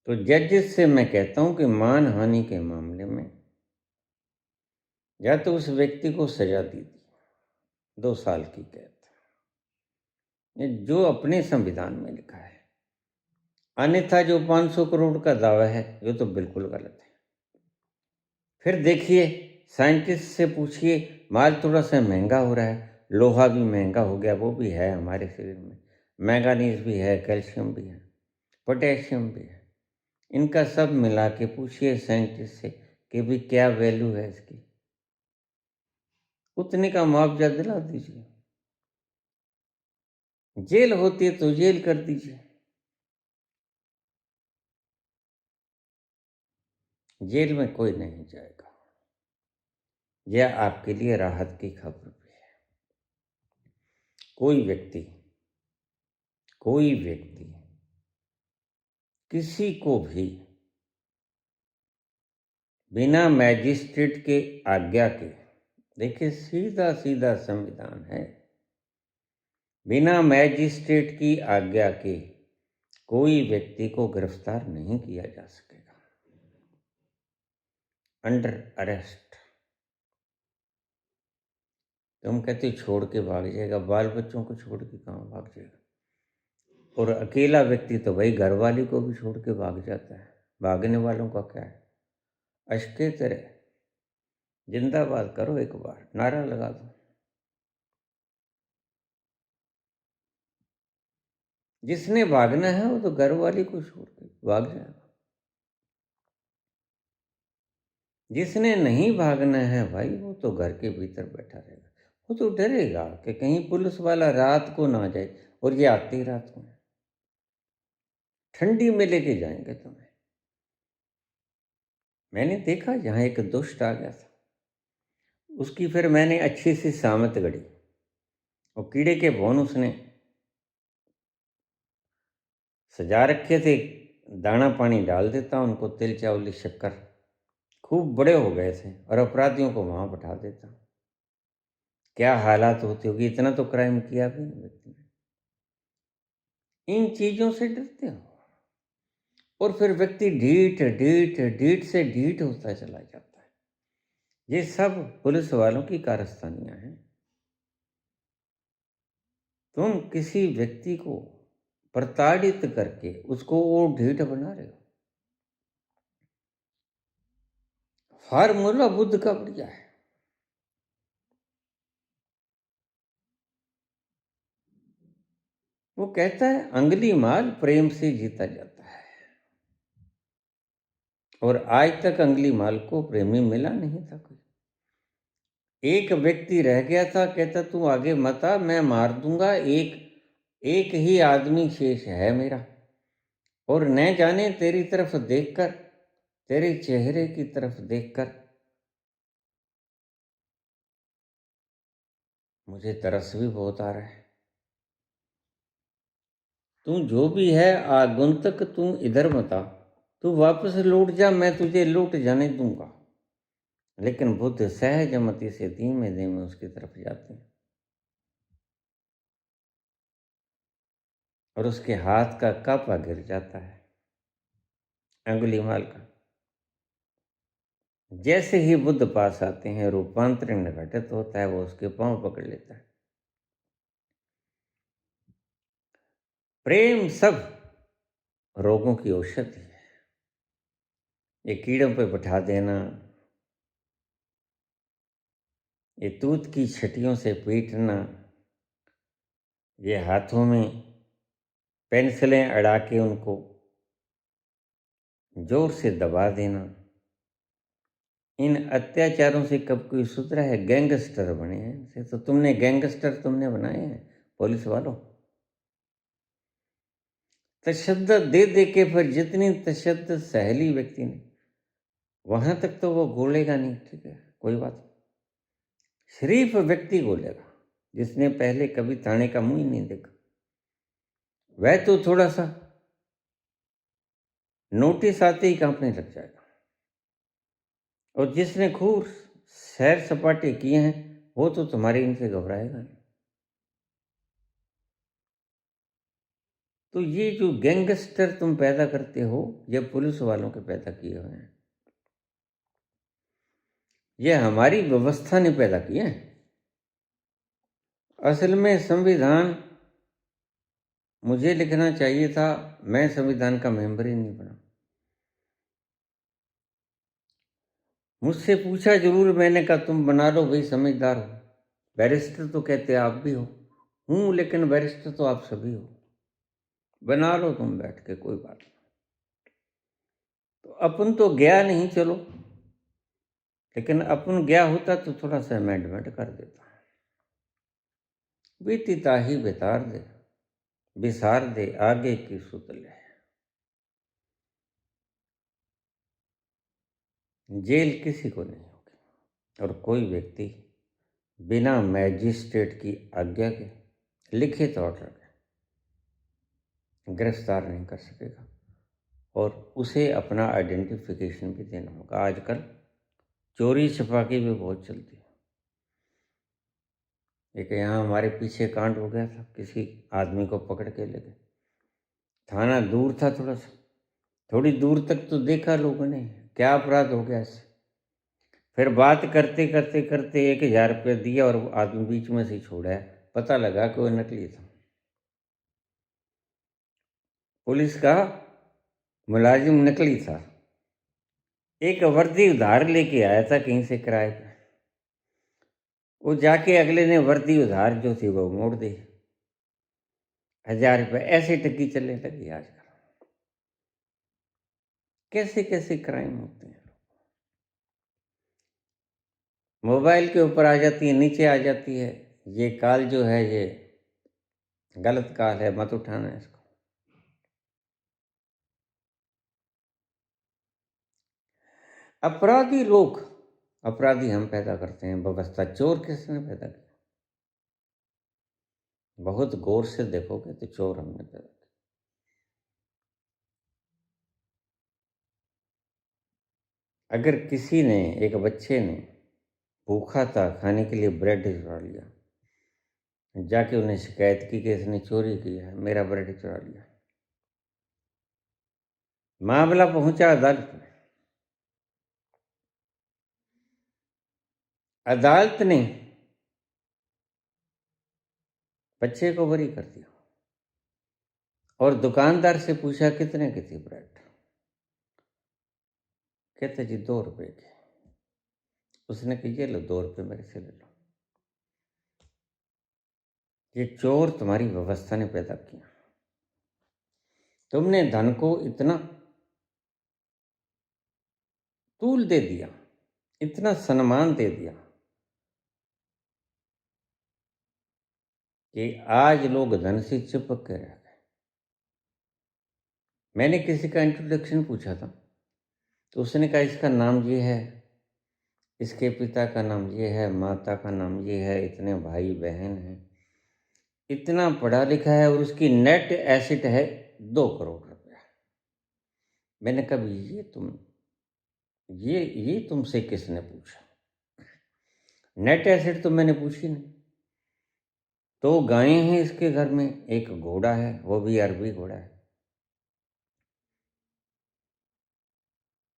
तो जजेस से मैं कहता हूं कि मानहानि के मामले में या तो उस व्यक्ति को सजा दी थी 2 साल की कैद, ये जो अपने संविधान में लिखा है। अन्यथा जो 500 करोड़ का दावा है ये तो बिल्कुल गलत है। फिर देखिए, साइंटिस्ट से पूछिए, माल थोड़ा सा महंगा हो रहा है, लोहा भी महंगा हो गया, वो भी है हमारे शरीर में, मैंगानीज भी है, कैल्शियम भी है, पोटेशियम भी है। इनका सब मिला के पूछिए साइंटिस्ट से कि भी क्या वैल्यू है इसकी, उतने का मुआवजा दिला दीजिए। जेल होती है तो जेल कर दीजिए। जेल में कोई नहीं जाएगा। यह आपके लिए राहत की खबर भी है। कोई व्यक्ति किसी को भी बिना मैजिस्ट्रेट के आज्ञा के, देखिए सीधा सीधा संविधान है, बिना मैजिस्ट्रेट की आज्ञा के कोई व्यक्ति को गिरफ्तार नहीं किया जा सकेगा। Under arrest. तुम कहते छोड़ के भाग जाएगा, बाल बच्चों को छोड़ के कहाँ भाग जाएगा। और अकेला व्यक्ति तो भाई घर वाली को भी छोड़ के भाग जाता है। भागने वालों का क्या है, अश्के तेरे जिंदाबाद करो, एक बार नारा लगा दो। जिसने भागना है वो तो घर वाली को छोड़ के भाग जाएगा। जिसने नहीं भागना है भाई वो तो घर के भीतर बैठा रहेगा। वो तो डरेगा कि कहीं पुलिस वाला रात को ना जाए, और ये आती रात को है, ठंडी में लेके जाएंगे तुम्हें। मैंने देखा जहाँ एक दुष्ट आ गया था, उसकी फिर मैंने अच्छी सी सामत गढ़ी, और कीड़े के भौन उसने सजा रखे थे, दाना पानी डाल देता उनको, तिल चावली शक्कर, खूब बड़े हो गए थे, और अपराधियों को वहां बैठा देता। क्या हालात होती होगी, इतना तो क्राइम किया भी नहीं व्यक्ति ने। इन चीजों से डरते हो, और फिर व्यक्ति ढीठ ढीठ ढीठ से ढीठ होता चला जाता है। ये सब पुलिस वालों की कारस्तानियां हैं। तुम किसी व्यक्ति को प्रताड़ित करके उसको और ढीठ बना रहे हो। फार्मूला बुद्ध का बढ़िया है। वो कहता है अंगली माल प्रेम से जीता जाता है, और आज तक अंगली माल को प्रेमी मिला नहीं था कोई। एक व्यक्ति रह गया था, कहता तू आगे मत आ, मैं मार दूंगा, एक ही आदमी शेष है मेरा, और न जाने तेरी तरफ देखकर, तेरे चेहरे की तरफ देखकर मुझे तरस भी बहुत आ रहा है। तू जो भी है आगंतुक, तू इधर मत आ, तू वापस लौट जा, मैं तुझे लौट जाने दूंगा। लेकिन बुद्ध सहजमति से धीमे धीमे उसकी तरफ जाते हैं, और उसके हाथ का कापा गिर जाता है, अंगुलीमाल का। जैसे ही बुद्ध पास आते हैं, रूपांतरण घटित होता है, वो उसके पांव पकड़ लेता है। प्रेम सब रोगों की औषधि है। ये कीड़ों पे बैठा देना, ये तूत की छटियों से पीटना, ये हाथों में पेंसिलें अड़ा के उनको जोर से दबा देना, इन अत्याचारों से कब कोई सुधरा है। गैंगस्टर बने हैं इनसे, तो तुमने गैंगस्टर तुमने बनाए हैं पुलिस वालों। तशद्दुद दे दे के फिर जितनी तशद्दुद सहली व्यक्ति ने, वहां तक तो वो गोलेगा नहीं, ठीक है कोई बात नहीं। शरीफ व्यक्ति गोलेगा, जिसने पहले कभी थाने का मुंह ही नहीं देखा। वह तो थोड़ा सा नोटिस आते ही कांपने लग जाएगा, और जिसने खूब सैर सपाटे किए हैं वो तो तुम्हारे इनसे घबराएगा नहीं। तो ये जो गैंगस्टर तुम पैदा करते हो, ये पुलिस वालों के पैदा किए हुए हैं, ये हमारी व्यवस्था ने पैदा किए हैं। असल में संविधान मुझे लिखना चाहिए था, मैं संविधान का मेंबर ही नहीं बना। मुझसे पूछा जरूर, मैंने कहा तुम बना लो भाई, समझदार हो, बैरिस्टर तो कहते आप भी हो, हूँ लेकिन बैरिस्टर तो आप सभी हो, बना लो तुम बैठ के, कोई बात नहीं। तो अपन तो गया नहीं, चलो, लेकिन अपन गया होता तो थोड़ा सा अमेंडमेंट कर देता। बीती ताही बेतार दे, बिसार दे आगे की सुतले। जेल किसी को नहीं होगी, और कोई व्यक्ति बिना मैजिस्ट्रेट की आज्ञा के, लिखित ऑर्डर के गिरफ्तार नहीं कर सकेगा, और उसे अपना आइडेंटिफिकेशन भी देना होगा। आजकल चोरी छपाकी भी बहुत चलती है। एक यहाँ हमारे पीछे कांड हो गया था, किसी आदमी को पकड़ के ले गए, थाना दूर था थोड़ा सा, थोड़ी दूर तक तो देखा लोगों ने, क्या अपराध हो गया इससे। फिर बात करते करते करते 1,000 रुपये दिया और वो आदमी बीच में से ही छोड़ा है, पता लगा कि वो नकली था। पुलिस का मुलाजिम नकली था, एक वर्दी उधार लेके आया था कहीं से किराए पे, वो जाके अगले ने वर्दी उधार जो थी वो मोड़ दी, 1,000 रुपये। ऐसे टकी चलने लगी आजकल। कैसे कैसे क्राइम होते हैं, मोबाइल के ऊपर आ जाती है, नीचे आ जाती है। ये काल जो है ये गलत काल है, मत उठाना इसको। अपराधी लोग, अपराधी हम पैदा करते हैं, व्यवस्था। चोर किसने पैदा किया? बहुत गौर से देखोगे तो चोर हमने पैदा किया। अगर किसी ने, एक बच्चे ने भूखा था, खाने के लिए ब्रेड चुरा लिया, जाके उन्हें शिकायत की कि इसने चोरी किया है, मेरा ब्रेड चुरा लिया, मामला पहुंचा अदालत में, अदालत ने बच्चे को बरी कर दिया, और दुकानदार से पूछा कितने की थी ब्रेड, कहते जी 2 रुपए की। उसने कहा ये लो 2 रुपये मेरे से ले लो। ये चोर तुम्हारी व्यवस्था ने पैदा किया। तुमने धन को इतना तूल दे दिया, इतना सम्मान दे दिया कि आज लोग धन से चिपक के रह गए। मैंने किसी का इंट्रोडक्शन पूछा था, तो उसने कहा इसका नाम ये है, इसके पिता का नाम ये है, माता का नाम ये है, इतने भाई बहन हैं, इतना पढ़ा लिखा है, और उसकी नेट एसेट है 2 करोड़ रुपया। मैंने कहा ये तुमसे किसने पूछा? नेट एसेट तो मैंने पूछी नहीं। 2 गायें हैं इसके घर में, एक घोड़ा है, वो भी अरबी घोड़ा है।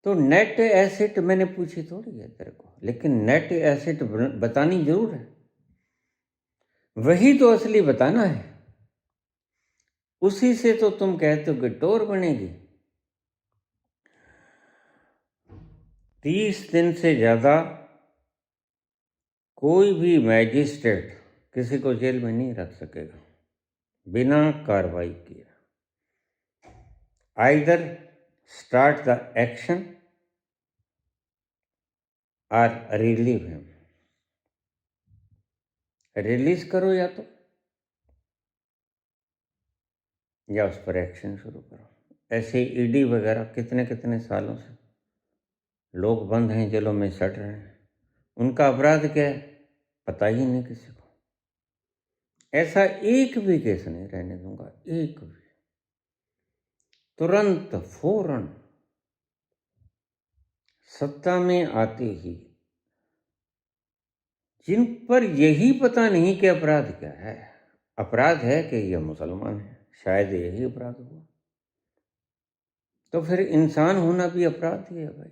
तो नेट एसेट मैंने पूछी थोड़ी है तेरे को, लेकिन नेट एसेट बतानी जरूर है, वही तो असली बताना है। उसी से तो तुम कहते हो कि टोर बनेगी। 30 दिन से ज्यादा कोई भी मैजिस्ट्रेट किसी को जेल में नहीं रख सकेगा बिना कार्रवाई किए। आइदर स्टार्ट द एक्शन और रिलीव हिम, रिलीज करो या उस पर एक्शन शुरू करो। ऐसे ईडी वगैरह कितने कितने सालों से लोग बंद हैं, जेलों में सड़ रहे हैं, उनका अपराध क्या है पता ही नहीं किसी को। ऐसा एक भी केस नहीं रहने दूंगा, एक भी। तुरंत फौरन सत्ता में आते ही जिन पर यही पता नहीं कि अपराध क्या है, अपराध है कि यह मुसलमान है, शायद यही अपराध हुआ। तो फिर इंसान होना भी अपराध ही है भाई।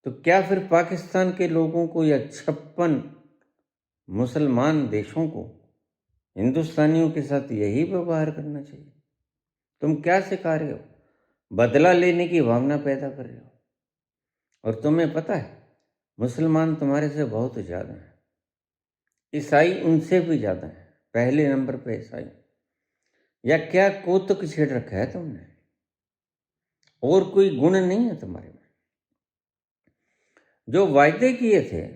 तो क्या फिर पाकिस्तान के लोगों को या 56 मुसलमान देशों को हिंदुस्तानियों के साथ यही व्यवहार करना चाहिए? तुम क्या सिखा रहे हो? बदला लेने की भावना पैदा कर रहे हो। और तुम्हें पता है मुसलमान तुम्हारे से बहुत ज़्यादा हैं, ईसाई उनसे भी ज़्यादा हैं, पहले नंबर पे ईसाई। या क्या कौतुक छेड़ रखा है तुमने? और कोई गुण नहीं है तुम्हारे में? जो वायदे किए थे,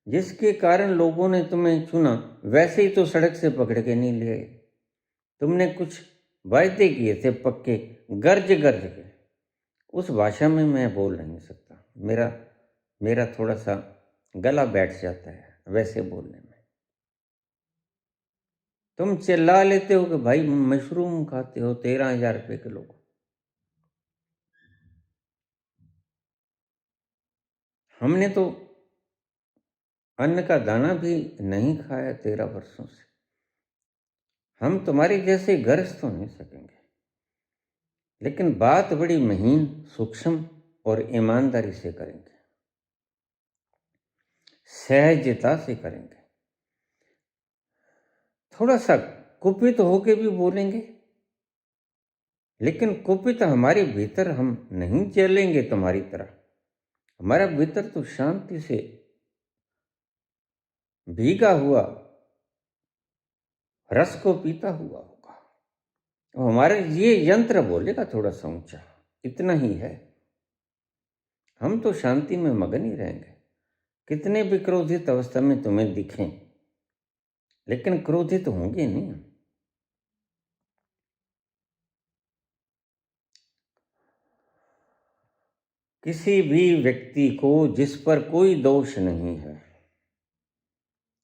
जिसके कारण लोगों ने तुम्हें चुना, वैसे ही तो सड़क से पकड़ के नहीं ले आए। तुमने कुछ वायदे किए थे पक्के, गर्ज गर्ज के। उस भाषा में मैं बोल नहीं सकता, मेरा थोड़ा सा गला बैठ जाता है वैसे बोलने में। तुम चिल्ला लेते हो कि भाई मशरूम खाते हो 13,000 रुपये किलो को। हमने तो अन्न का दाना भी नहीं खाया 13 वर्षों से। हम तुम्हारे जैसे गर्ज तो नहीं सकेंगे, लेकिन बात बड़ी महीन, सूक्ष्म और ईमानदारी से करेंगे, सहजता से करेंगे। थोड़ा सा कुपित होके भी बोलेंगे, लेकिन कुपित हमारे भीतर हम नहीं चलेंगे तुम्हारी तरह। हमारा भीतर तो शांति से भीगा हुआ रस को पीता हुआ होगा। तो हमारे ये यंत्र बोलेगा थोड़ा सा ऊंचा, इतना ही है। हम तो शांति में मगन ही रहेंगे, कितने भी क्रोधित अवस्था में तुम्हें दिखें, लेकिन क्रोधित होंगे नहीं हम। किसी भी व्यक्ति को जिस पर कोई दोष नहीं है,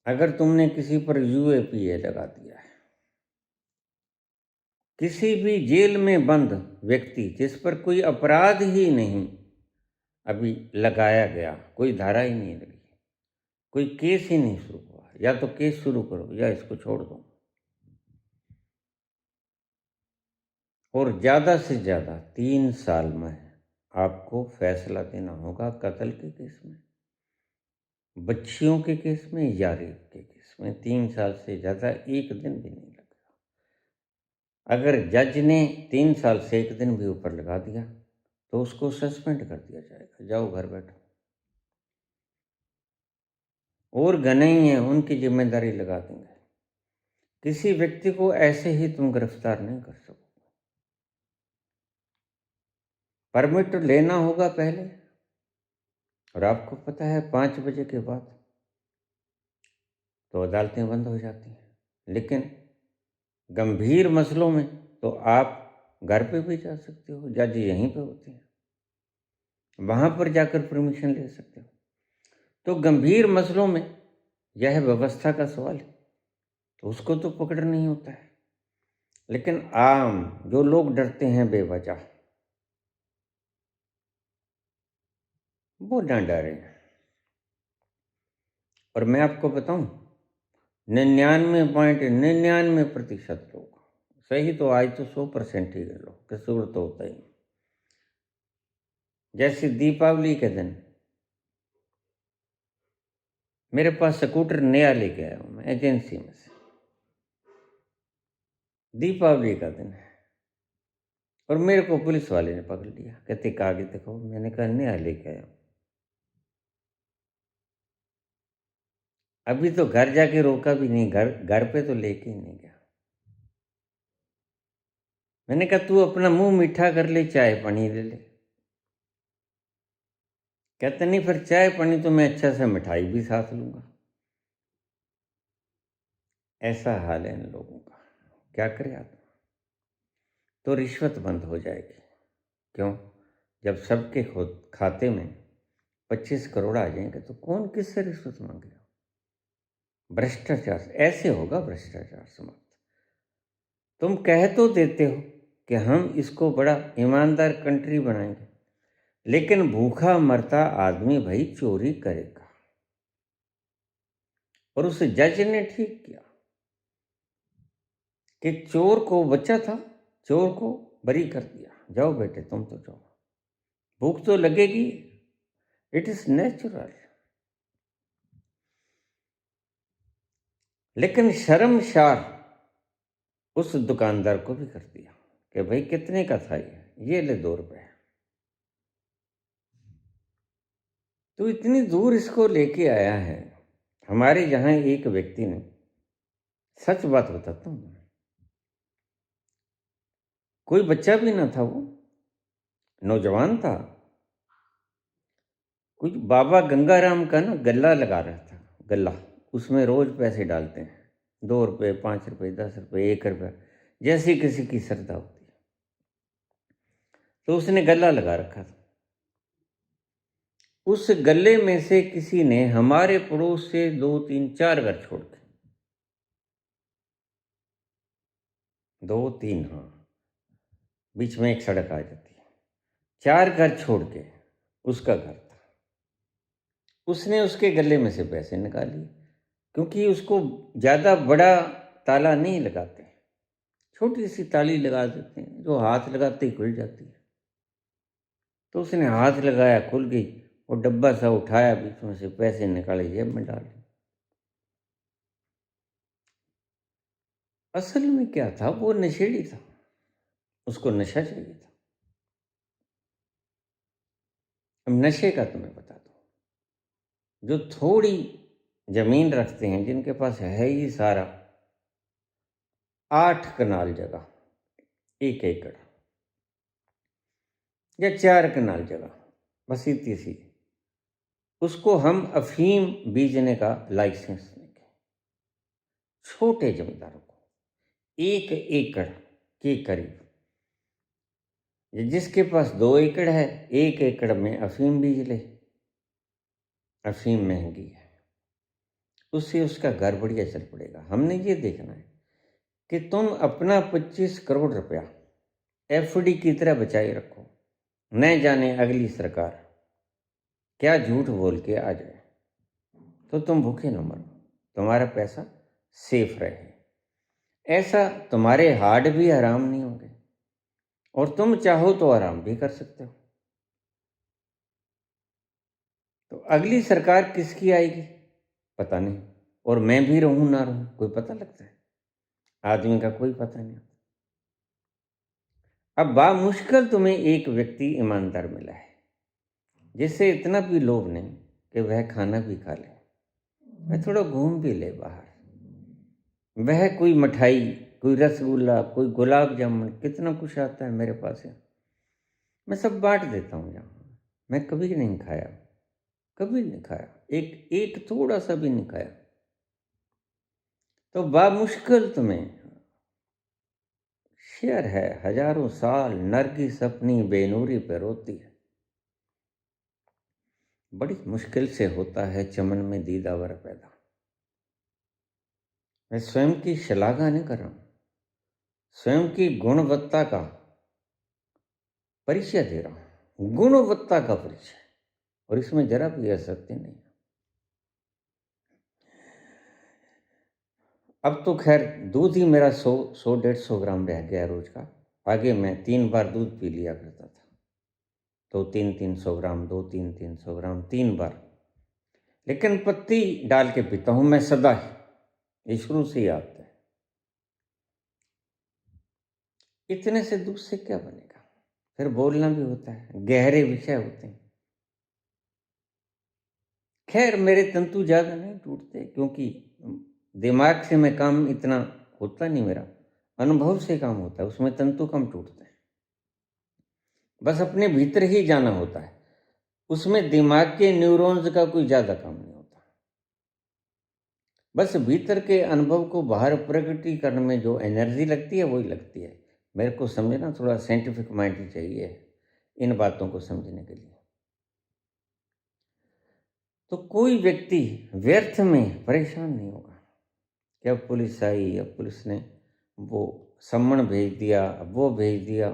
अगर तुमने किसी पर यूएपीए लगा दिया है, किसी भी जेल में बंद व्यक्ति जिस पर कोई अपराध ही नहीं अभी लगाया गया, कोई धारा ही नहीं लगी, कोई केस ही नहीं शुरू हुआ, या तो केस शुरू करो या इसको छोड़ दो। और ज़्यादा से ज़्यादा 3 साल में आपको फैसला देना होगा कत्ल के केस में, बच्चियों के केस में या रेप के केस में। 3 साल से ज़्यादा एक दिन भी नहीं लगेगा। अगर जज ने 3 साल से एक दिन भी ऊपर लगा दिया तो उसको सस्पेंड कर दिया जाएगा, जाओ घर बैठो। और गनई है उनकी जिम्मेदारी लगा देंगे। किसी व्यक्ति को ऐसे ही तुम गिरफ्तार नहीं कर सको। परमिट लेना होगा पहले, और आपको पता है 5 बजे के बाद तो अदालतें बंद हो जाती हैं। लेकिन गंभीर मसलों में तो आप घर पे भी जा सकते हो, जज यहीं पे होते हैं, वहाँ पर जाकर परमिशन ले सकते हो। तो गंभीर मसलों में यह व्यवस्था का सवाल है, तो उसको तो पकड़ नहीं होता है। लेकिन आम जो लोग डरते हैं बेवजह, वो ना डरें। और मैं आपको बताऊं, 99.99% लोग सही, तो आज तो 100% ही लोग कसूर तो होता ही। जैसे दीपावली के दिन मेरे पास स्कूटर नया लेके आया हूँ मैं एजेंसी में से, दीपावली का दिन है, और मेरे को पुलिस वाले ने पकड़ लिया, कहते कागज दिखाओ। मैंने कहा नया लेके आया हूँ। अभी तो घर जाके रोका भी नहीं, घर पे तो लेके ही नहीं गया। मैंने कहा तू अपना मुंह मीठा कर ले, चाय पानी ले ले। कहते नहीं, फिर चाय पानी तो मैं अच्छा से मिठाई भी साथ लूंगा। ऐसा हाल है इन लोगों का, क्या करे आदमी। तो रिश्वत बंद हो जाएगी। क्यों? जब सबके खाते में 25 करोड़ आ जाएंगे तो कौन किससे रिश्वत मांगेगा? भ्रष्टाचार ऐसे होगा, भ्रष्टाचार समाप्त। तुम कह तो देते हो कि हम इसको बड़ा ईमानदार कंट्री बनाएंगे, लेकिन भूखा मरता आदमी भाई चोरी करेगा। और उस जज ने ठीक किया, कि चोर को, बच्चा था, चोर को बरी कर दिया, जाओ बेटे तुम तो जाओ, भूख तो लगेगी, इट इज नेचुरल। लेकिन शर्मशार उस दुकानदार को भी कर दिया कि भाई कितने का था ये ले 2 रुपए। तो इतनी दूर इसको लेके आया है। हमारे यहाँ एक व्यक्ति ने, सच बात बताता हूँ, कोई बच्चा भी ना था, वो नौजवान था, कुछ बाबा गंगाराम का ना गल्ला लगा रहा था, गल्ला, उसमें रोज पैसे डालते हैं, 2 रुपए, 5 रुपए, 10 रुपए, 1 रुपया, जैसी किसी की श्रद्धा होती है। तो उसने गल्ला लगा रखा था। उस गल्ले में से किसी ने हमारे पड़ोस से 2, 3, 4 घर छोड़ के, 2, 3, हाँ, बीच में एक सड़क आ जाती है, 4 घर छोड़ के उसका घर था। उसने उसके गले में से पैसे निकाल लिए, क्योंकि उसको ज़्यादा बड़ा ताला नहीं लगाते, छोटी सी ताली लगा देते हैं, जो हाथ लगाते ही खुल जाती है। तो उसने हाथ लगाया, खुल गई, वो डब्बा सा उठाया, बीच में से पैसे निकाले, जेब में डाले। असल में क्या था, वो नशेड़ी था, उसको नशा चाहिए था। अब नशे का तुम्हें बता दूं, जो थोड़ी जमीन रखते हैं, जिनके पास है ही सारा 8 कनाल जगह, 1 एकड़ या 4 कनाल जगह, बस इतनी सी, उसको हम अफीम बीजने का लाइसेंस देंगे। छोटे जमींदारों को 1 एकड़ के करीब, जिसके पास 2 एकड़ है, 1 एकड़ में अफीम बीज ले। अफीम महंगी है, उससे उसका घर बढ़िया चल पड़ेगा। हमने ये देखना है कि तुम अपना 25 करोड़ रुपया एफडी की तरह बचाए रखो, न जाने अगली सरकार क्या झूठ बोल के आ जाए, तो तुम भूखे न मरो, तुम्हारा पैसा सेफ रहे। ऐसा तुम्हारे हार्ड भी आराम नहीं होंगे, और तुम चाहो तो आराम भी कर सकते हो। तो अगली सरकार किसकी आएगी पता नहीं, और मैं भी रहूं ना रहूं कोई पता लगता है? आदमी का कोई पता नहीं। अब बामुश्किल तुम्हें एक व्यक्ति ईमानदार मिला है, जिससे इतना भी लोभ नहीं कि वह खाना भी खा ले, वह थोड़ा घूम भी ले बाहर, वह कोई मिठाई, कोई रसगुल्ला, कोई गुलाब जामुन, कितना कुछ आता है मेरे पास है, मैं सब बांट देता हूँ। यहाँ मैं कभी नहीं खाया, कभी नहीं खाया, एक एक थोड़ा सा भी नहीं खाया। तो बामुश्किल तुम्हें शेर है, हजारों साल नरगिस अपनी बेनूरी पे रोती है, बड़ी मुश्किल से होता है चमन में दीदावर पैदा। मैं स्वयं की श्लाघा नहीं कर रहा हूं, स्वयं की गुणवत्ता का परिचय दे रहा हूं, गुणवत्ता का परिचय, और इसमें जरा भी असत्य नहीं। अब तो खैर दूध ही मेरा 100-150 ग्राम रह गया रोज का। आगे मैं 3 बार दूध पी लिया करता था, तो 300-300 ग्राम, 2-300 ग्राम, 3 बार। लेकिन पत्ती डाल के पीता हूं मैं सदा ही, ये शुरू से ही आता है। इतने से दूध से क्या बनेगा, फिर बोलना भी होता है, गहरे विषय होते हैं। खैर मेरे तंतु ज़्यादा नहीं टूटते, क्योंकि दिमाग से मैं काम इतना होता नहीं मेरा, अनुभव से काम होता है, उसमें तंतु कम टूटते हैं। बस अपने भीतर ही जाना होता है, उसमें दिमाग के न्यूरॉन्स का कोई ज़्यादा काम नहीं होता। बस भीतर के अनुभव को बाहर प्रकटीकरण में जो एनर्जी लगती है वही लगती है। मेरे को समझना थोड़ा साइंटिफिक माइंड ही चाहिए इन बातों को समझने के लिए। तो कोई व्यक्ति व्यर्थ में परेशान नहीं होगा कि अब पुलिस आई, अब पुलिस ने वो सम्मन भेज दिया, अब वो भेज दिया।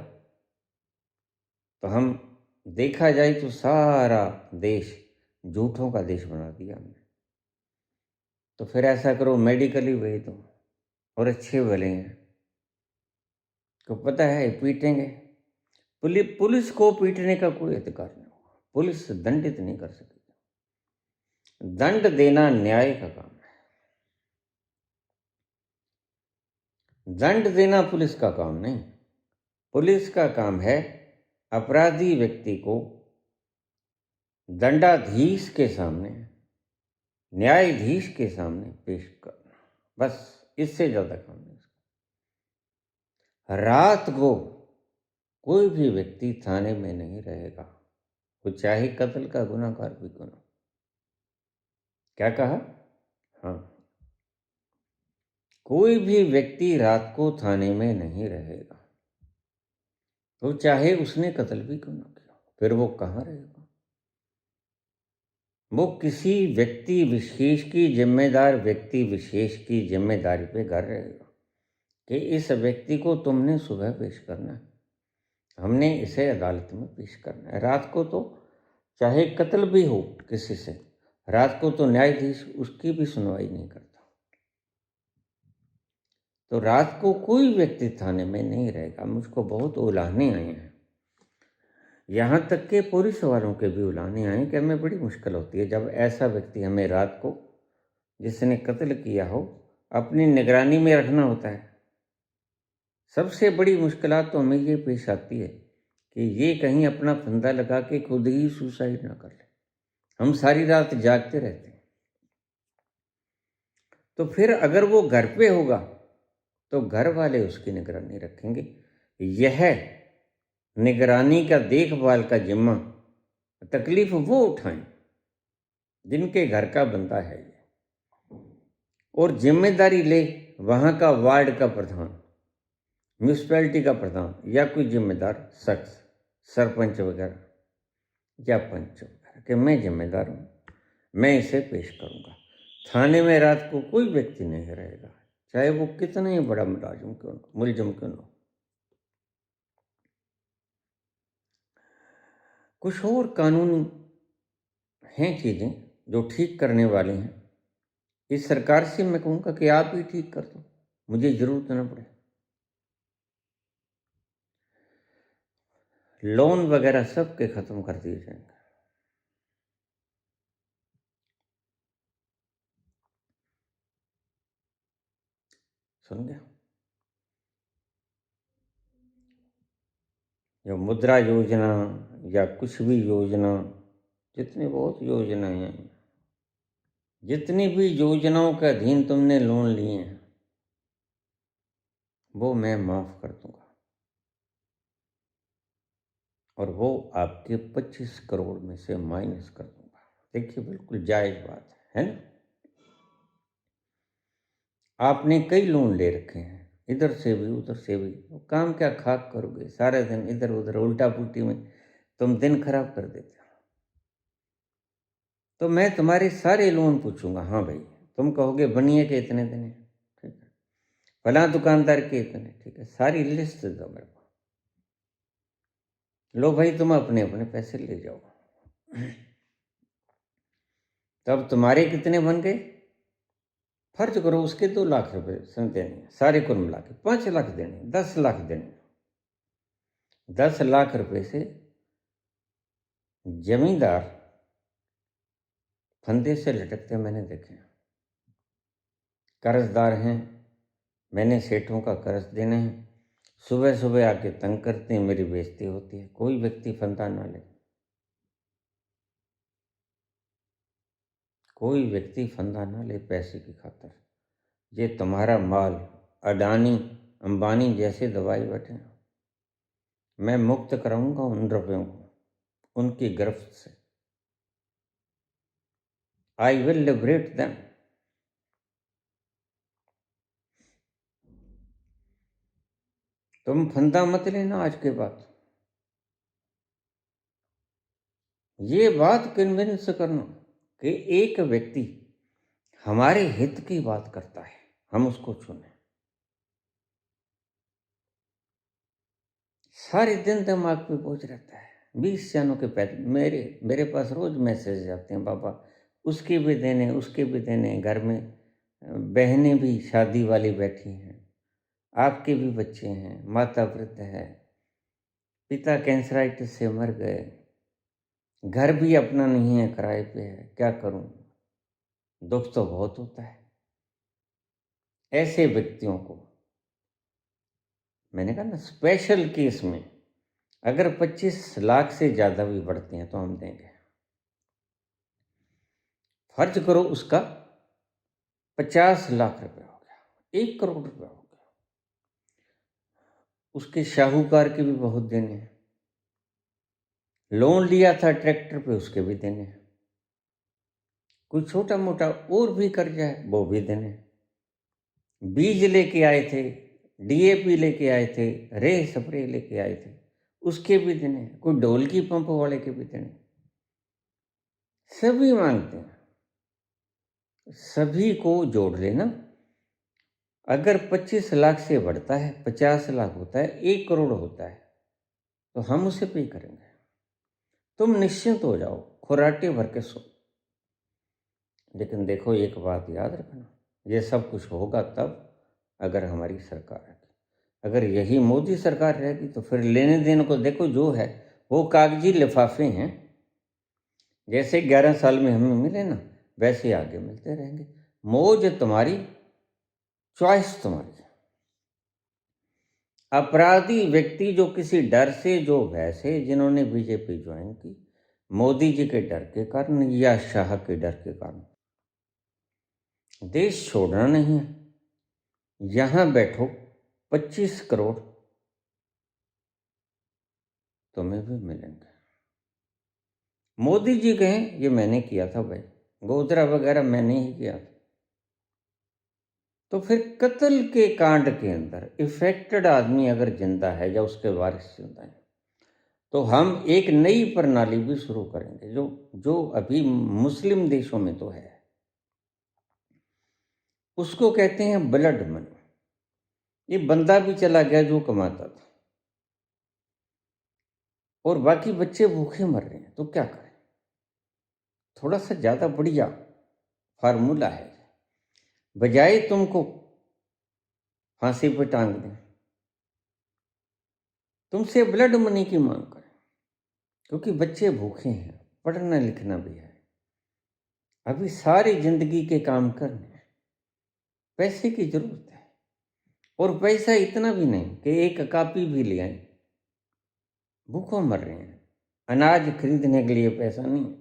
तो हम देखा जाए तो सारा देश झूठों का देश बना दिया हमने। तो फिर ऐसा करो, मेडिकली भेज दो, और अच्छे भले हैं, को पता है पीटेंगे। पुलिस को पीटने का कोई अधिकार नहीं होगा, पुलिस दंडित नहीं कर सकेगी। दंड देना न्याय का काम है, दंड देना पुलिस का काम नहीं। पुलिस का काम है अपराधी व्यक्ति को दंडाधीश के सामने, न्यायाधीश के सामने पेश करना, बस इससे ज्यादा काम नहीं। रात को कोई भी व्यक्ति थाने में नहीं रहेगा, वो चाहे कत्ल का गुनाहगार भी क्यों ना। क्या कहा? हाँ, कोई भी व्यक्ति रात को थाने में नहीं रहेगा, तो चाहे उसने कत्ल भी क्यों ना किया, फिर वो कहाँ रहेगा? वो किसी व्यक्ति विशेष की, जिम्मेदार व्यक्ति विशेष की जिम्मेदारी पे घर रहेगा कि इस व्यक्ति को तुमने सुबह पेश करना है, हमने इसे अदालत में पेश करना है। रात को तो चाहे कत्ल भी हो किसी से, रात को तो न्यायाधीश उसकी भी सुनवाई नहीं करता। तो रात को कोई व्यक्ति थाने में नहीं रहेगा। मुझको बहुत उलाहने आए हैं, यहाँ तक के पुलिस वालों के भी उलाहने आए कि हमें बड़ी मुश्किल होती है जब ऐसा व्यक्ति हमें रात को, जिसने कत्ल किया हो, अपनी निगरानी में रखना होता है। सबसे बड़ी मुश्किलात तो हमें ये पेश आती है कि ये कहीं अपना फंदा लगा के खुद ही सुसाइड ना कर ले। हम सारी रात जागते रहते हैं। तो फिर अगर वो घर पे होगा तो घर वाले उसकी निगरानी रखेंगे। यह निगरानी का, देखभाल का जिम्मा, तकलीफ वो उठाएं जिनके घर का बंदा है ये, और जिम्मेदारी ले वहाँ का वार्ड का प्रधान, म्यूनिसिपैलिटी का प्रधान, या कोई जिम्मेदार शख्स, सरपंच वगैरह या पंच वगैरह, कि मैं जिम्मेदार हूँ, मैं इसे पेश करूँगा। थाने में रात को कोई व्यक्ति नहीं रहेगा, चाहे वो कितना ही बड़ा मुलाजिम क्यों न, मुलजिम क्यों न हो। कुछ और कानूनी हैं चीज़ें जो ठीक करने वाली हैं। इस सरकार से मैं कहूँगा कि आप ही ठीक कर दो, मुझे जरूरत ना पड़े। लोन वगैरह सब के खत्म कर दिए जाएंगे। सुन गया? जो मुद्रा योजना या कुछ भी योजना, जितनी बहुत योजनाएं हैं, जितनी भी योजनाओं के अधीन तुमने लोन लिए हैं, वो मैं माफ कर दूंगा, और वो आपके 25 करोड़ में से माइनस कर दूंगा। देखिए, बिल्कुल जायज बात है ना? आपने कई लोन ले रखे हैं, इधर से भी उधर से भी, काम क्या खाक करोगे, सारे दिन इधर उधर उल्टा पुल्टी में तुम दिन खराब कर देते हो। तो मैं तुम्हारे सारे लोन पूछूंगा, हाँ भाई, तुम कहोगे बनिए के इतने देने, ठीक है, फला दुकानदार के इतने, ठीक है, सारी लिस्ट दो मेरे को, लो भाई तुम अपने अपने पैसे ले जाओ। तब तुम्हारे कितने बन गए? फर्ज करो उसके 2 लाख रुपए देने, सारे कुल मिला के 5 लाख देने, 10 लाख देने। 10 लाख रुपए से जमींदार फंदे से लटकते मैंने देखे। कर्जदार हैं, मैंने सेठों का कर्ज देना है, सुबह सुबह आके तंग करते हैं, मेरी बेइज्जती होती है। कोई व्यक्ति फंदा ना ले, कोई व्यक्ति फंदा ना ले पैसे की खातिर। ये तुम्हारा माल अडानी अंबानी जैसे दबाए बैठे हैं। मैं मुक्त कराऊंगा उन रुपयों को उनकी गिरफ्त से। I will liberate them. तुम फंदा मत लेना आज के बाद। ये बात कन्विंस करना कि एक व्यक्ति हमारे हित की बात करता है, हम उसको चुने। सारे दिन दिमाग पे बोझ रहता है, 20 जानों के पैसे। मेरे पास रोज मैसेज आते हैं, बाबा उसके भी देने, उसके भी देने। घर में बहनें भी शादी वाली बैठी हैं, आपके भी बच्चे हैं, माता वृद्ध है, पिता कैंसराइटिस से मर गए, घर भी अपना नहीं है, किराए पे है, क्या करूं? दुख तो बहुत होता है। ऐसे व्यक्तियों को मैंने कहा ना, स्पेशल केस में अगर 25 लाख से ज़्यादा भी बढ़ते हैं तो हम देंगे। फर्ज करो उसका 50 लाख रुपए हो गया, 1 करोड़ रुपए हो गया, उसके शाहूकार के भी बहुत देने हैं, लोन लिया था ट्रैक्टर पे उसके भी देने हैं, कोई छोटा मोटा और भी कर्जा है वो भी देने हैं, बीज लेके आए थे, डीएपी लेके आए थे, रे स्प्रे लेके आए थे, उसके भी देने हैं, कोई ढोलकी पंप वाले के भी देने, सभी मांगते हैं। सभी को जोड़ लेना, अगर 25 लाख से बढ़ता है, 50 लाख होता है, 1 करोड़ होता है, तो हम उसे पे करेंगे। तुम निश्चिंत हो जाओ, खुराटे भर के सो। लेकिन देखो, एक बात याद रखना, ये सब कुछ होगा तब अगर हमारी सरकार है। अगर यही मोदी सरकार रहेगी तो फिर लेने देने को देखो, जो है वो कागजी लिफाफे हैं। जैसे 11 साल में हमें मिले ना, वैसे आगे मिलते रहेंगे। मौज तुम्हारी, चॉइस तुम्हारी। अपराधी व्यक्ति जो किसी डर से, जो वैसे जिन्होंने बीजेपी ज्वाइन की, मोदी जी के डर के कारण या शाह के डर के कारण, देश छोड़ना नहीं है, यहां बैठो, 25 करोड़ तुम्हें भी मिलेंगे। मोदी जी कहें ये मैंने किया था भाई, गोधरा वगैरह मैंने ही किया था, तो फिर कत्ल के कांड के अंदर इफेक्टेड आदमी अगर जिंदा है या उसके वारिस जिंदा है, तो हम एक नई प्रणाली भी शुरू करेंगे, जो जो अभी मुस्लिम देशों में तो है, उसको कहते हैं ब्लड मनी। ये बंदा भी चला गया जो कमाता था, और बाकी बच्चे भूखे मर रहे हैं, तो क्या करें? थोड़ा सा ज़्यादा बढ़िया फार्मूला है, बजाय तुमको फांसी पर टांग दें, तुमसे ब्लड मनी की मांग करें, क्योंकि बच्चे भूखे हैं, पढ़ना लिखना भी है, अभी सारी जिंदगी के काम करने हैं, पैसे की जरूरत है, और पैसा इतना भी नहीं कि एक कॉपी भी ले आए, भूखों मर रहे हैं, अनाज खरीदने के लिए पैसा नहीं।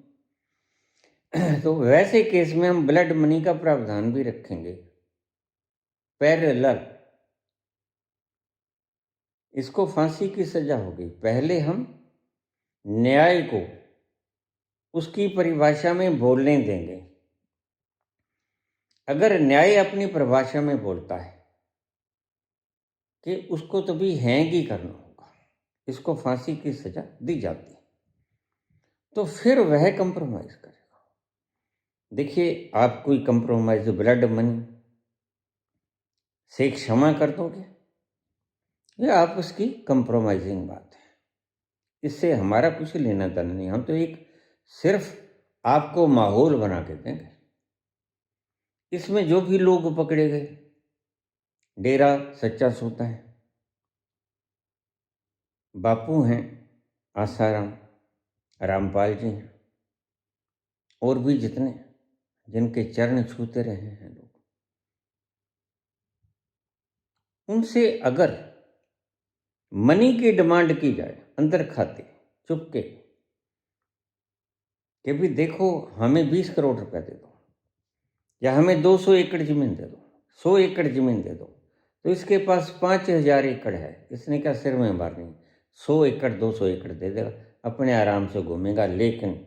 तो वैसे केस में हम ब्लड मनी का प्रावधान भी रखेंगे पैरेलल। इसको फांसी की सजा होगी। पहले हम न्याय को उसकी परिभाषा में बोलने देंगे, अगर न्याय अपनी परिभाषा में बोलता है कि उसको तभी हैंग करना होगा, इसको फांसी की सजा दी जाती है, तो फिर वह कंप्रोमाइज करेगा। देखिए, आप कोई कंप्रोमाइज ब्लड मनी से क्षमा कर दोगे, यह आपस की कंप्रोमाइजिंग बात है, इससे हमारा कुछ लेना देना नहीं। हम तो एक सिर्फ आपको माहौल बना के देंगे। इसमें जो भी लोग पकड़े गए, डेरा सच्चा सौदा है, बापू हैं, आसाराम, रामपाल जी हैं, और भी जितने जिनके चरण छूते रहे हैं लोग, उनसे अगर मनी की डिमांड की जाए अंदर खाते चुपके, कि भी देखो हमें 20 करोड़ रुपया दे दो, या हमें 200 एकड़ जमीन दे दो, 100 एकड़ जमीन दे दो, तो इसके पास 5,000 एकड़ है, इसने क्या सिर में मारनी, 100 एकड़ 200 एकड़ दे देगा, अपने आराम से घूमेगा। लेकिन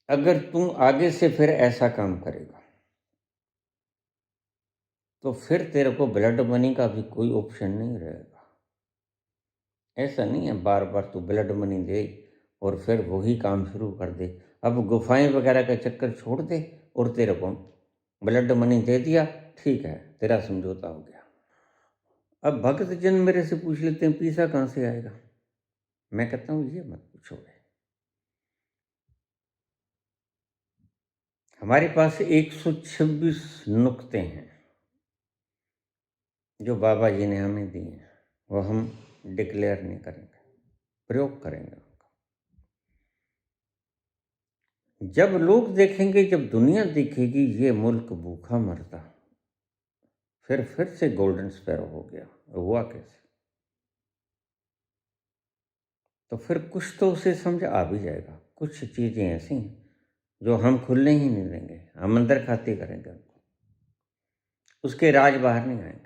अगर तुम आगे से फिर ऐसा काम करेगा, तो फिर तेरे को ब्लड मनी का भी कोई ऑप्शन नहीं रहेगा। ऐसा नहीं है बार बार तू ब्लड मनी दे और फिर वही काम शुरू कर दे। अब गुफाएं वगैरह का चक्कर छोड़ दे और तेरे को ब्लड मनी दे दिया, ठीक है, तेरा समझौता हो गया। अब भक्त जन मेरे से पूछ लेते हैं पैसा कहाँ से आएगा, मैं कहता हूँ ये मत पूछो भाई। हमारे पास 126 नुक्ते हैं, जो बाबा जी ने हमें दिए हैं वो हम डिक्लेयर नहीं करेंगे, प्रयोग करेंगे। जब लोग देखेंगे, जब दुनिया देखेगी ये मुल्क भूखा मरता, फिर से गोल्डन स्पैरो हो गया, हुआ कैसे? तो फिर कुछ तो उसे समझ आ भी जाएगा। कुछ चीज़ें ऐसी हैं जो हम खुलने ही नहीं देंगे, हम अंदर खाते करेंगे उनको, उसके राज बाहर नहीं आएंगे।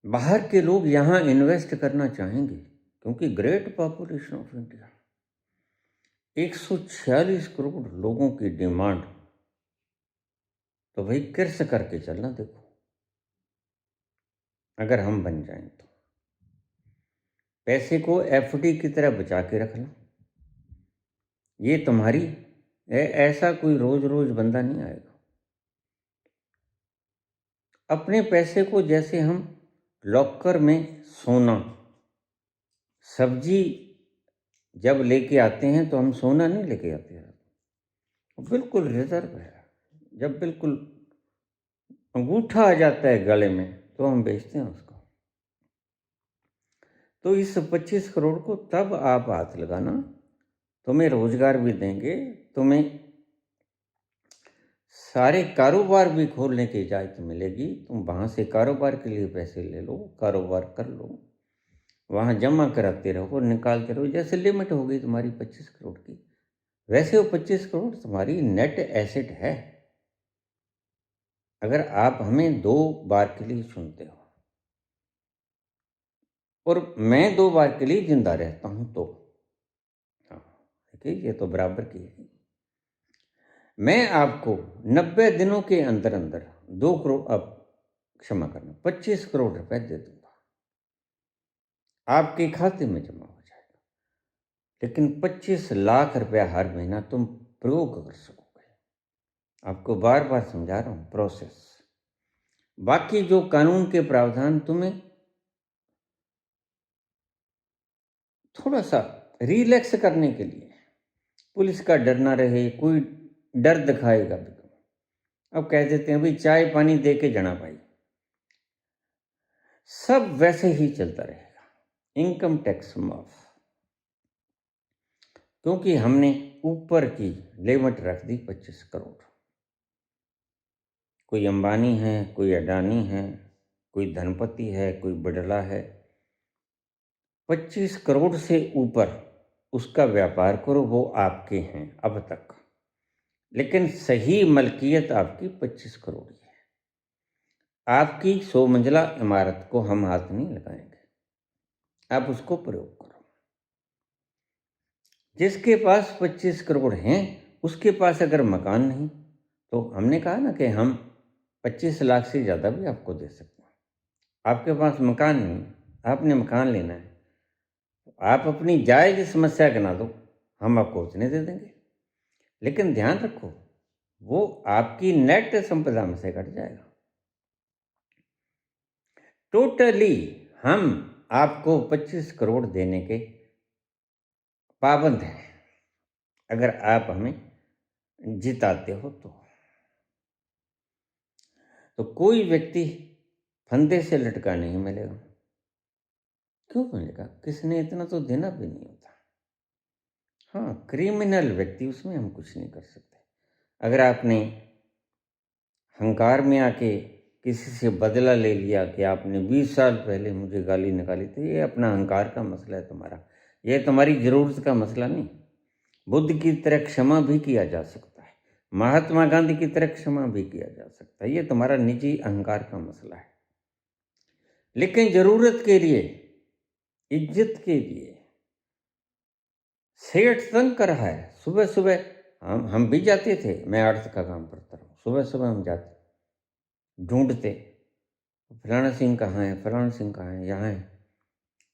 बाहर के लोग यहाँ इन्वेस्ट करना चाहेंगे क्योंकि great population of India, 146 crore लोगों की डिमांड। तो भाई किर्स करके चलना। देखो अगर हम बन जाएं तो पैसे को एफडी की तरह बचा के रखना। ये तुम्हारी ऐसा कोई रोज रोज बंदा नहीं आएगा। अपने पैसे को जैसे हम लॉकर में सोना, सब्जी जब लेके आते हैं तो हम सोना नहीं लेके आते हैं, बिल्कुल रिजर्व है। जब बिल्कुल अंगूठा आ जाता है गले में तो हम बेचते हैं उसको। तो इस 25 करोड़ को तब आप हाथ लगाना, तुम्हें रोजगार भी देंगे, तुम्हें सारे कारोबार भी खोलने की इजाज़त मिलेगी। तुम वहाँ से कारोबार के लिए पैसे ले लो, कारोबार कर लो, वहाँ जमा कराते रहो, निकालते रहो। जैसे लिमिट हो गई तुम्हारी 25 करोड़ की, वैसे वो 25 करोड़ तुम्हारी नेट एसेट है। अगर आप हमें 2 बार के लिए चुनते हो और मैं 2 बार के लिए जिंदा रहता हूँ तो हाँ, देखिए ये तो बराबर की है। मैं आपको 90 दिनों के अंदर अंदर 2 करोड़, अब क्षमा करना, 25 करोड़ रुपए दे दूंगा, आपके खाते में जमा हो जाएगा। लेकिन 25 लाख रुपया हर महीना तुम प्रयोग कर सकोगे। आपको बार बार समझा रहा हूँ प्रोसेस। बाकी जो कानून के प्रावधान तुम्हें थोड़ा सा रिलैक्स करने के लिए, पुलिस का डर ना रहे, कोई डर दिखाएगा भी तो अब कह देते हैं भाई चाय पानी दे के जाना भाई, सब वैसे ही चलता रहेगा। इनकम टैक्स माफ, क्योंकि हमने ऊपर की लिमिट रख दी 25 करोड़। कोई अंबानी है, कोई अडानी है, कोई धनपति है, कोई बिड़ला है, 25 करोड़ से ऊपर उसका व्यापार करो, वो आपके हैं अब तक। लेकिन सही मलकियत आपकी 25 करोड़ की है। आपकी 100 मंजिला इमारत को हम हाथ नहीं लगाएंगे, आप उसको प्रयोग करो। जिसके पास 25 करोड़ हैं उसके पास अगर मकान नहीं, तो हमने कहा ना कि हम 25 लाख से ज़्यादा भी आपको दे सकते हैं। आपके पास मकान नहीं, आपने मकान लेना है, आप अपनी जायज़ समस्या गिना दो, हम आपको उतने दे देंगे। लेकिन ध्यान रखो वो आपकी नेट संपदा में से कट जाएगा। टोटली हम आपको 25 करोड़ देने के पाबंद हैं, अगर आप हमें जिताते हो तो कोई व्यक्ति फंदे से लटका नहीं मिलेगा। क्यों मिलेगा? किसने इतना तो देना भी नहीं होता। हाँ, क्रिमिनल व्यक्ति, उसमें हम कुछ नहीं कर सकते। अगर आपने हंकार में आके किसी से बदला ले लिया कि आपने 20 साल पहले मुझे गाली निकाली थी, ये अपना अहंकार का मसला है तुम्हारा, ये तुम्हारी ज़रूरत का मसला नहीं। बुद्ध की तरह क्षमा भी किया जा सकता है, महात्मा गांधी की तरह क्षमा भी किया जा सकता है, ये तुम्हारा निजी अहंकार का मसला है। लेकिन ज़रूरत के लिए, इज्जत के लिए सेठ तंग कर रहा है। सुबह सुबह हम भी जाते थे, मैं अर्थ का काम करता रहा, सुबह सुबह हम जाते ढूंढते, फलाना सिंह कहाँ है, फलाना सिंह कहाँ है, यहाँ है,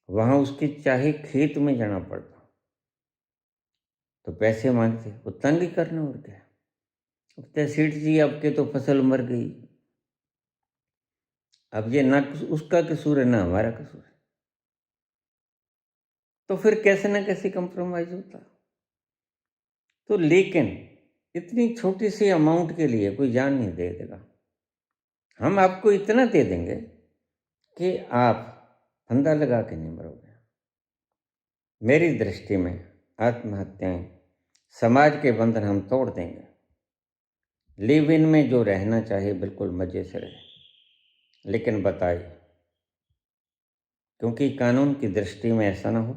वहाँ उसके चाहे खेत में जाना पड़ता तो पैसे मांगते, वो तंग ही करना और क्या। कहते सेठ जी आपके तो फसल मर गई। अब ये ना उसका कसूर है ना हमारा कसूर है, तो फिर कैसे ना कैसे कंप्रोमाइज होता। तो लेकिन इतनी छोटी सी अमाउंट के लिए कोई जान नहीं दे देगा। हम आपको इतना दे देंगे कि आप फंदा लगा के नहीं मरोगे। मेरी दृष्टि में आत्महत्याएं, समाज के बंधन हम तोड़ देंगे। लिव इन में जो रहना चाहिए बिल्कुल मज़े से रहे, लेकिन बताइए, क्योंकि कानून की दृष्टि में ऐसा ना हो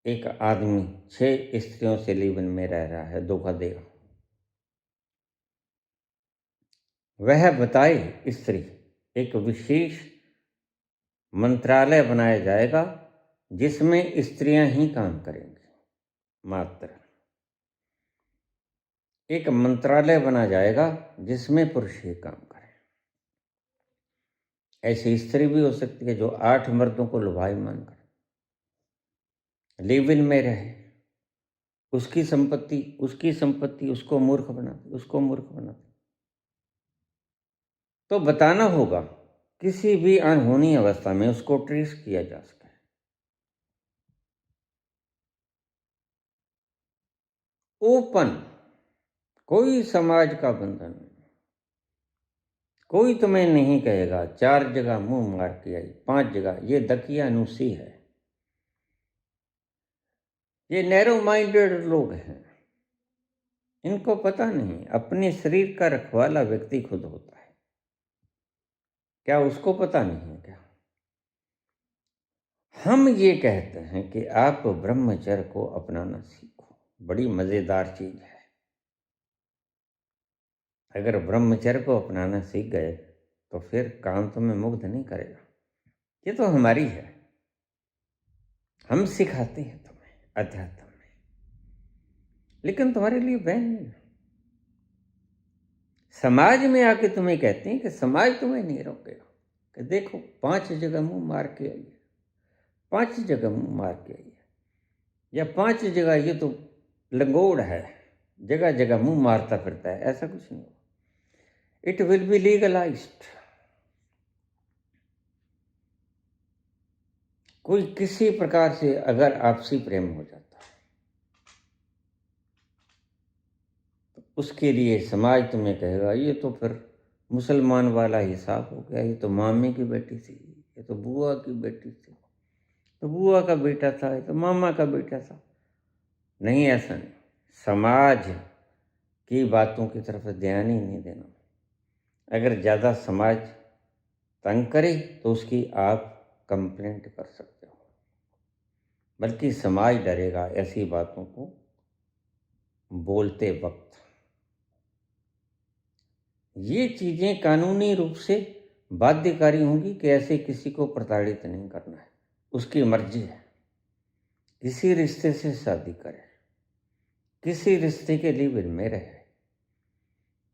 एक आदमी 6 स्त्रियों से लिव इन में रह रहा है, धोखा देगा। वह बताए स्त्री, एक विशेष मंत्रालय बनाया जाएगा जिसमें स्त्रियां ही काम करेंगी। मात्र एक मंत्रालय बना जाएगा जिसमें पुरुष ही काम करें। ऐसी स्त्री भी हो सकती है जो 8 मर्दों को लुभाई मानकर लिव इन में रहे, उसकी संपत्ति उसको मूर्ख बनाती। तो बताना होगा किसी भी अनहोनी अवस्था में उसको ट्रेस किया जा सके। ओपन, कोई समाज का बंधन नहीं। कोई तुम्हें नहीं कहेगा 4 जगह मुंह मार के आई, 5 जगह। ये दकियानूसी है, ये नैरो माइंडेड लोग हैं। इनको पता नहीं अपने शरीर का रखवाला व्यक्ति खुद होता है। क्या उसको पता नहीं है क्या? हम ये कहते हैं कि आप ब्रह्मचर्य को अपनाना सीखो, बड़ी मजेदार चीज है। अगर ब्रह्मचर्य को अपनाना सीख गए तो फिर काम तुम्हें मुग्ध नहीं करेगा। ये तो हमारी है, हम सिखाते हैं तुम्हें अध्यात्म में, लेकिन तुम्हारे लिए बैन नहीं। समाज में आके तुम्हें कहते हैं कि समाज तुम्हें नहीं रोकेगा, कि देखो 5 जगह मुंह मार के आई है, 5 जगह मुंह मार के आई है, या 5 जगह ये तो लंगोड़ है, जगह जगह मुंह मारता फिरता है। ऐसा कुछ नहीं। It will be legalised. कोई किसी प्रकार से अगर आपसी प्रेम हो जाता है तो उसके लिए समाज तुम्हें कहेगा ये तो फिर मुसलमान वाला हिसाब हो गया, ये तो मामे की बेटी थी, ये तो बुआ की बेटी थी, तो बुआ का बेटा था, ये तो मामा का बेटा था। नहीं, ऐसा नहीं। समाज की बातों की तरफ ध्यान ही नहीं देना। अगर ज़्यादा समाज तंग करे तो उसकी आप कंप्लेंट कर सकते हो, बल्कि समाज डरेगा ऐसी बातों को बोलते वक्त। ये चीज़ें कानूनी रूप से बाध्यकारी होंगी कि ऐसे किसी को प्रताड़ित नहीं करना है, उसकी मर्जी है। किसी रिश्ते से शादी करे, किसी रिश्ते के लिए लिव इन में रहे,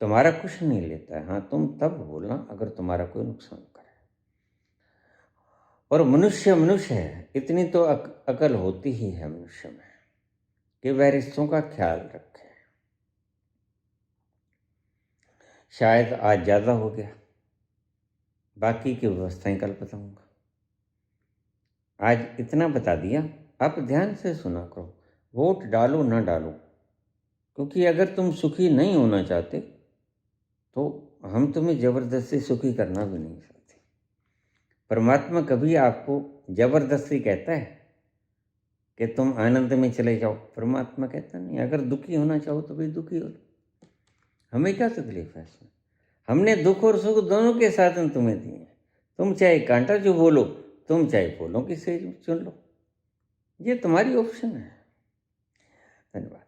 तुम्हारा कुछ नहीं लेता है। हाँ, तुम तब बोलना अगर तुम्हारा कोई नुकसान करे। और मनुष्य है, इतनी तो अकल होती ही है मनुष्य में कि वह रिश्तों का ख्याल रखे। शायद आज ज़्यादा हो गया, बाकी की व्यवस्थाएं कल बताऊंगा। आज इतना बता दिया, आप ध्यान से सुना करो। वोट डालो ना डालो, क्योंकि अगर तुम सुखी नहीं होना चाहते तो हम तुम्हें ज़बरदस्ती सुखी करना भी नहीं चाहते। परमात्मा कभी आपको ज़बरदस्ती कहता है कि तुम आनंद में चले जाओ? परमात्मा कहता नहीं। अगर दुखी होना चाहो तो भी दुखी हो लो, हमें क्या तकलीफ है इसमें? हमने दुख और सुख दोनों के साधन तुम्हें दिए हैं। तुम चाहे कांटा जो बोलो, तुम चाहे फूलों की सेज चुन लो, ये तुम्हारी ऑप्शन है। धन्यवाद।